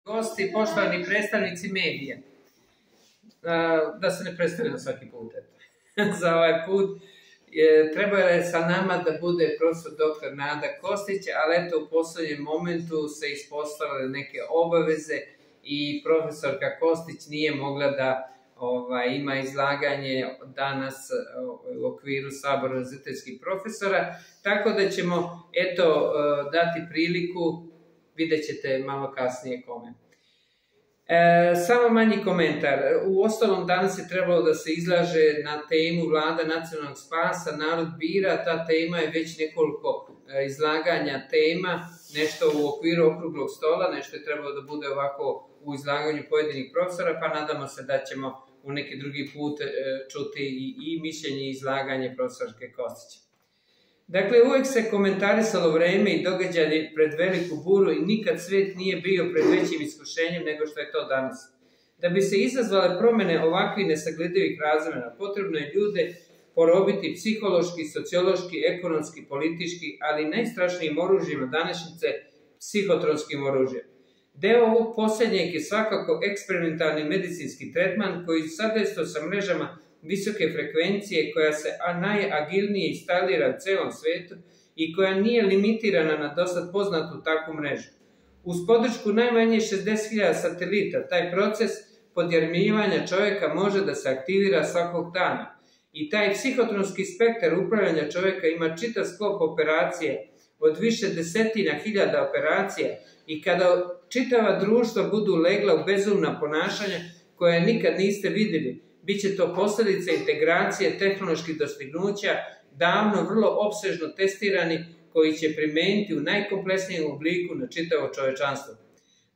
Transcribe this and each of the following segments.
gosti, poštovani predstavnici medija. Da se ne predstavljamo svaki put. Za ovaj put trebalo je sa nama da bude profesor dr. Nada Kostić, ali eto u posljednjem momentu se ispostavile neke obaveze i profesorka Kostić nije mogla da ima izlaganje danas u okviru Sabora univerzitetskih profesora, tako da ćemo dati priliku, vidjet ćete malo kasnije kome. Samo manji komentar. U ostalom danas je trebalo da se izlaže na temu Vlada nacionalnog spasa, narod bira, ta tema je već nekoliko izlaganja tema, nešto u okviru okruglog stola, nešto je trebalo da bude ovako u izlaganju pojedinih profesora, pa nadamo se da ćemo u neki drugi put čuti i mišljenje i izlaganje profesorke Kostića. Dakle, uvek se komentarisalo vreme i događaje pred veliku buru i nikad svet nije bio pred većim iskušenjem nego što je to danas. Da bi se izazvale promene ovakvih nesagledivih razmera, potrebno je ljude porobiti psihološki, sociološki, ekonomski, politički, ali najstrašnijim oružjima današnjice, psihotronskim oružjem. Deo ovog posljednjeg je svakako eksperimentalni medicinski tretman koji sadejstvo sa mrežama visoke frekvencije koja se najagilnije instalira u celom svetu i koja nije limitirana na dosad poznatu takvu mrežu. Uz podršku najmanje 60.000 satelita, taj proces podjarmljivanja čovjeka može da se aktivira svakog dana. I taj psihotronski spektar upravljanja čovjeka ima čitav sklop operacije od više desetina hiljada operacija i kada čitava društva budu legla u bezumna ponašanja koja nikad niste vidjeli, bit će to posljedica integracije tehnoloških dostignuća, davno vrlo opsežno testirani, koji će primeniti u najkompleksnijem obliku na čitavo čovečanstvo.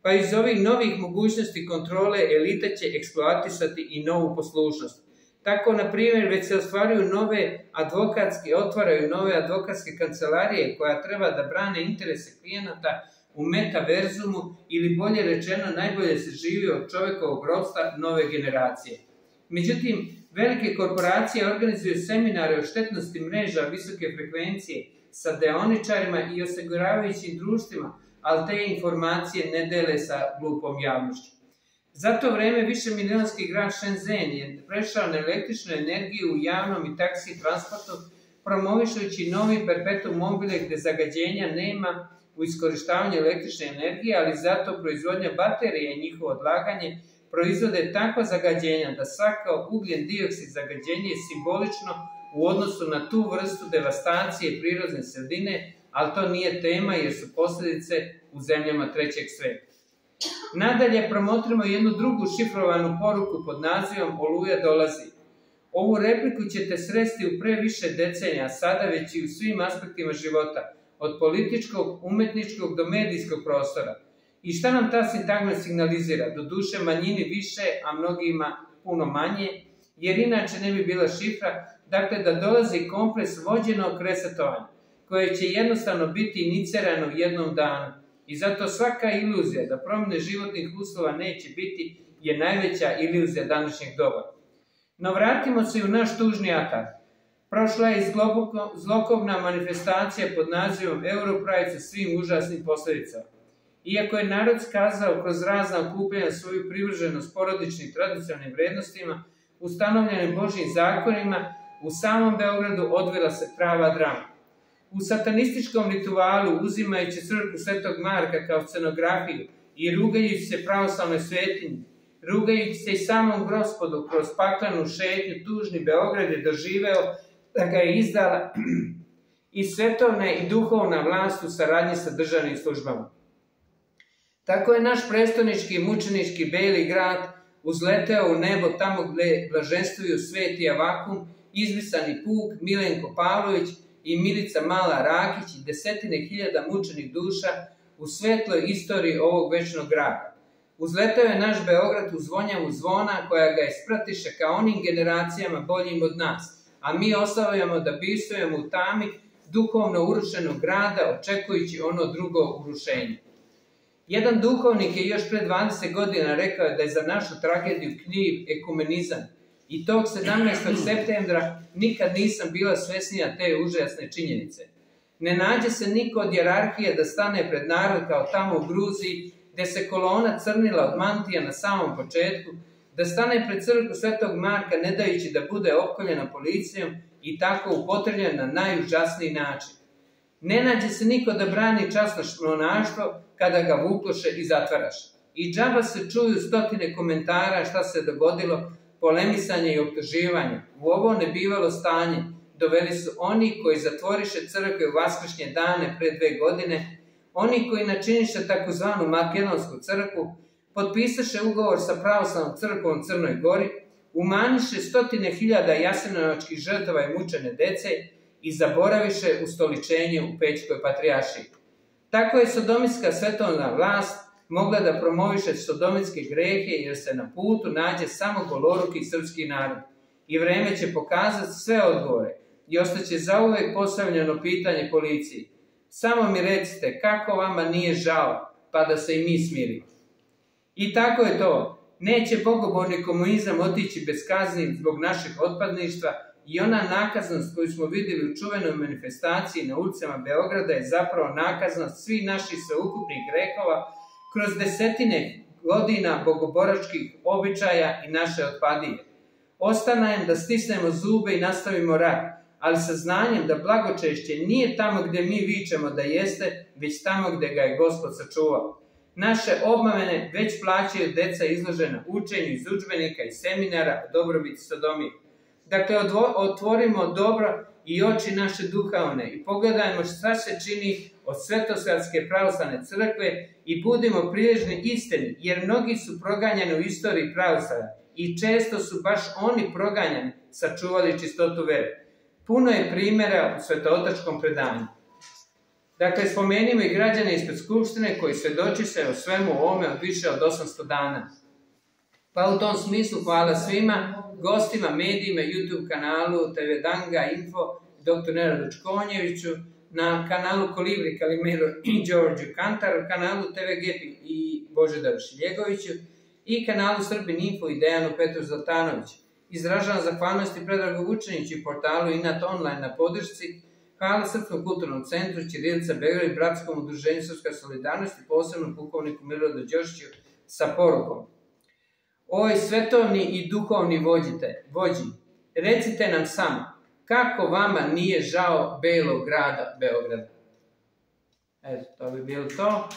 Pa iz ovih novih mogućnosti kontrole elita će eksploatisati i novu poslušnost. Tako, na primjer, već se otvaraju otvaraju nove advokatske kancelarije koja treba da brane interese klijenata u metaverzumu ili bolje rečeno najbolje se živi od čovjekovog ropstva nove generacije. Međutim, velike korporacije organizuju seminare o štetnosti mreža visoke frekvencije sa deoničarima i osiguravajućim društvima, ali te informacije ne dele sa glupom javnošću. Za to vreme višemilionski grad Shenzhen je prešao na električnu energiju u javnom i taksi transportu, promovišujući novi perpetuum mobile gde zagađenja nema u iskorištavanju električne energije, ali zato proizvodnja baterija i njihovo odlaganje proizvode takva zagađenja da svako ugljen dioksid zagađenje je simbolično u odnosu na tu vrstu devastacije prirodne sredine, ali to nije tema jer su posljedice u zemljama trećeg sveta. Nadalje promotrimo jednu drugu šifrovanu poruku pod nazivom Oluja dolazi. Ovu repliku ćete sresti u pre više decenija, sada već i u svim aspektima života, od političkog, umetničkog do medijskog prostora. I šta nam ta sintagma signalizira? Doduše manjini više, a mnogima puno manje, jer inače ne bi bila šifra, dakle da dolazi kompleks vođenog resetovanja, koje će jednostavno biti inicirano u jednom danu. I zato svaka iluzija da promjene životnih uslova neće biti je najveća iluzija današnjeg doba. No vratimo se u naš tužni atak. Prošla je zlokobna manifestacija pod nazivom Europride sa svim užasnim posljedicama. Iako je narod skazao kroz razna okupljanja svoju privrženost porodičnim tradicionalnim vrednostima, ustanovljenim Božjim zakonima, u samom Beogradu odvila se prava drama. U satanističkom ritualu, uzimajući crkvu Svetog Marka kao scenografiju i rugajući se pravoslavnoj svetinji, rugajući se i samom Gospodu kroz paklenu šetnju, tužni Beograd je doživeo da ga je izdala i svetovna i duhovna vlast u saradnji sa državnim službama. Tako je naš prestonički i mučenički Beli grad uzleteo u nebo tamo gde blaženstvuju Sveti Avakum, izbrisani Puk, Milenko Pavlović i Milica Mala Rakić i desetine hiljada mučenih duša u svetloj istoriji ovog večnog grada. Uzleteo je naš Beograd u zvonjavu zvona koja ga ispratiše ka onim generacijama boljim od nas, a mi ostavljamo da bisujemo u tami duhovno urušenog grada očekujući ono drugo urušenje. Jedan duhovnik je još pre 20 godina rekao da je za našu tragediju kriv ekumenizam i tog 17. septembra nikad nisam bila svesnija te užasne činjenice. Ne nađe se niko od hijerarhije da stane pred narod kao tamo u Gruziji gdje se kolona crnila od mantija na samom početku, da stane pred crkvu Svetog Marka ne dajući da bude opkoljena policijom i tako upotrebljen na najužasniji način. Ne nađe se niko da brani časno špionaštvo kada ga vukloše i zatvaraše. I džaba se čuju stotine komentara šta se dogodilo, polemisanje i optuživanje. U ovo nebivalo stanje doveli su oni koji zatvoriše crkve u vaskršnje dane pre 2 godine, oni koji načiniše takozvanu makedonsku crkvu, potpisaše ugovor sa pravoslavnom crkvom u Crnoj Gori, umaniše stotine hiljada jasenovačkih žrtava i mučene dece i zaboraviše ustoličenje u Pećkoj patrijaršiji. Tako je sodomitska svetovna vlast mogla da promoviše sodomitske grehe jer se na putu nađe samo goloruki srpski narod. I vreme će pokazati sve odgovore i ostaće zauvek postavljeno pitanje policiji. Samo mi recite kako vama nije žao, pa da se i mi smirimo. I tako je to. Neće bogoborni komunizam otići bez kazni zbog našeg otpadništva i ona nakaznost koju smo vidjeli u čuvenoj manifestaciji na ulicama Beograda je zapravo nakaznost svih naših sveukupnih grehova kroz desetine godina bogoboračkih običaja i naše otpadije. Ostane nam da stisnemo zube i nastavimo rat, ali sa znanjem da blagočešće nije tamo gdje mi vičemo da jeste, već tamo gdje ga je Gospod sačuvao. Naše obmane već plaćaju deca izložena učenju iz udžbenika i seminara o dobrobiti sodomije. Dakle, otvorimo dobro i oči naše duhovne i pogledajmo šta se čini od Svetosavske pravoslavne crkve i budimo prilježni istini, jer mnogi su proganjani u istoriji pravoslavlja i često su baš oni proganjani sačuvali čistotu vere. Puno je primjera u svetootačkom predanju. Dakle, spomenimo i građane ispred Skupštine koji svjedoči se o svemu ovome od više od 800 dana. Pa u tom smislu hvala svima, gostima, medijima, YouTube kanalu TV Danga Info, dr. Neradu Čkonjeviću, na kanalu Kolibri Kalimero i Đorđu Kantaru, kanalu TV Gepi i Božidaru Šiljegoviću i kanalu Srbin Info i Dejanu Petru Zlatanoviću. Izražavam zahvalnost i Predragu Vučaniću i portalu Inat Online na podršci. Hvala Srpskom kulturnom centru Ćirilica Beograd i Bratskom udruženju Srpska solidarnost i posebno pukovniku Miloradu Đošiću sa porukom. Oj svetovni i duhovni vođi, recite nam samo, kako vama nije žao belog grada Beograda? Eto, to bi bilo to.